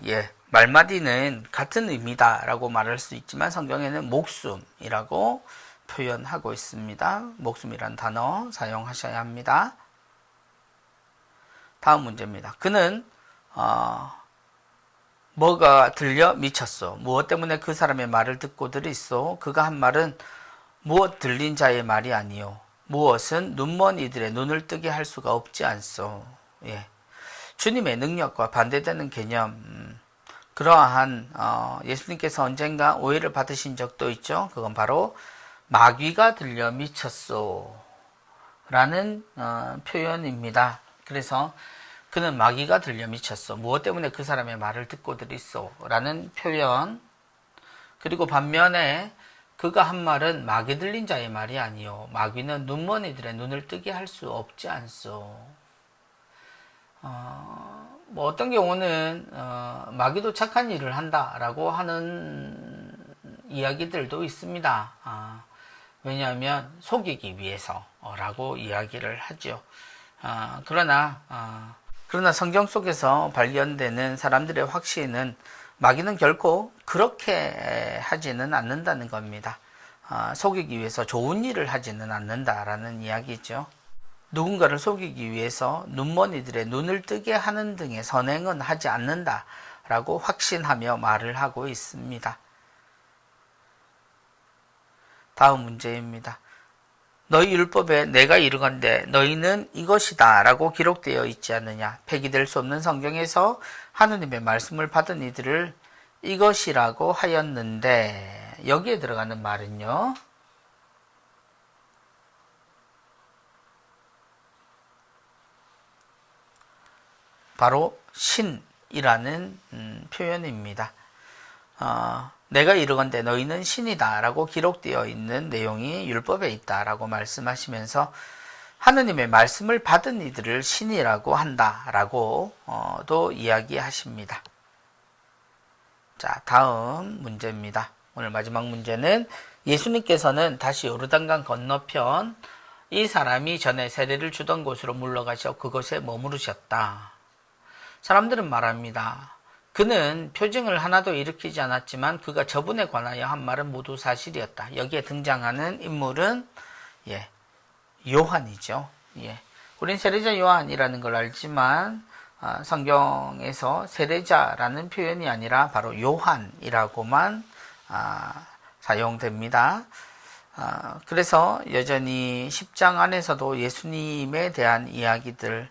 말마디는 같은 의미다라고 말할 수 있지만 성경에는 목숨이라고 표현하고 있습니다. 목숨이란 단어 사용하셔야 합니다. 다음 문제입니다. 그는 뭐가 들려 미쳤소. 무엇 때문에 그 사람의 말을 듣고들 있소. 그가 한 말은 무엇 들린 자의 말이 아니요. 무엇은 눈먼 이들의 눈을 뜨게 할 수가 없지 않소. 주님의 능력과 반대되는 개념. 그러한 예수님께서 언젠가 오해를 받으신 적도 있죠. 그건 바로 마귀가 들려 미쳤소 라는 표현입니다. 그래서 그는 마귀가 들려 미쳤어. 무엇 때문에 그 사람의 말을 듣고들 있어 라는 표현. 그리고 반면에 그가 한 말은 마귀 들린 자의 말이 아니요. 마귀는 눈먼이들의 눈을 뜨게 할 수 없지 않소. 뭐 어떤 경우는 마귀도 착한 일을 한다라고 하는 이야기들도 있습니다. 왜냐하면 속이기 위해서라고 이야기를 하죠. 그러나 성경 속에서 발견되는 사람들의 확신은 마귀는 결코 그렇게 하지는 않는다는 겁니다. 속이기 위해서 좋은 일을 하지는 않는다라는 이야기죠. 누군가를 속이기 위해서 눈머니들의 눈을 뜨게 하는 등의 선행은 하지 않는다라고 확신하며 말을 하고 있습니다. 다음 문제입니다. 너희 율법에 내가 이르건대 너희는 이것이다 라고 기록되어 있지 않느냐. 폐기될 수 없는 성경에서 하느님의 말씀을 받은 이들을 이것이라고 하였는데, 여기에 들어가는 말은요, 바로 신이라는 표현입니다. 내가 이르건대 너희는 신이다 라고 기록되어 있는 내용이 율법에 있다 라고 말씀하시면서 하느님의 말씀을 받은 이들을 신이라고 한다 라고 도 이야기하십니다. 자, 다음 문제입니다. 오늘 마지막 문제는 예수님께서는 다시 요르단강 건너편 이 사람이 전에 세례를 주던 곳으로 물러가셔 그곳에 머무르셨다. 사람들은 말합니다. 그는 표징을 하나도 일으키지 않았지만 그가 저분에 관하여 한 말은 모두 사실이었다. 여기에 등장하는 인물은 요한이죠. 우린 세례자 요한이라는 걸 알지만 성경에서 세례자라는 표현이 아니라 바로 요한이라고만 사용됩니다. 그래서 여전히 10장 안에서도 예수님에 대한 이야기들이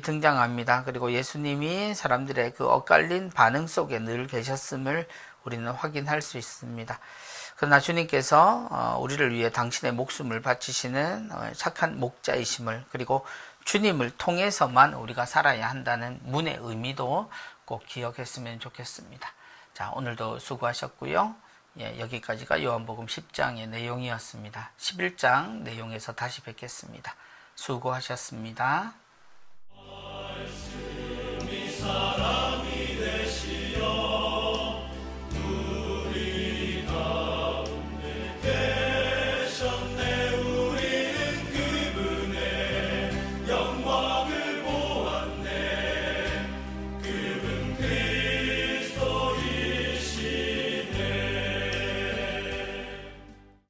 등장합니다. 그리고 예수님이 사람들의 그 엇갈린 반응 속에 늘 계셨음을 우리는 확인할 수 있습니다. 그러나 주님께서 우리를 위해 당신의 목숨을 바치시는 착한 목자이심을, 그리고 주님을 통해서만 우리가 살아야 한다는 문의 의미도 꼭 기억했으면 좋겠습니다. 자, 오늘도 수고하셨고요. 여기까지가 요한복음 10장의 내용이었습니다. 11장 내용에서 다시 뵙겠습니다. 수고하셨습니다.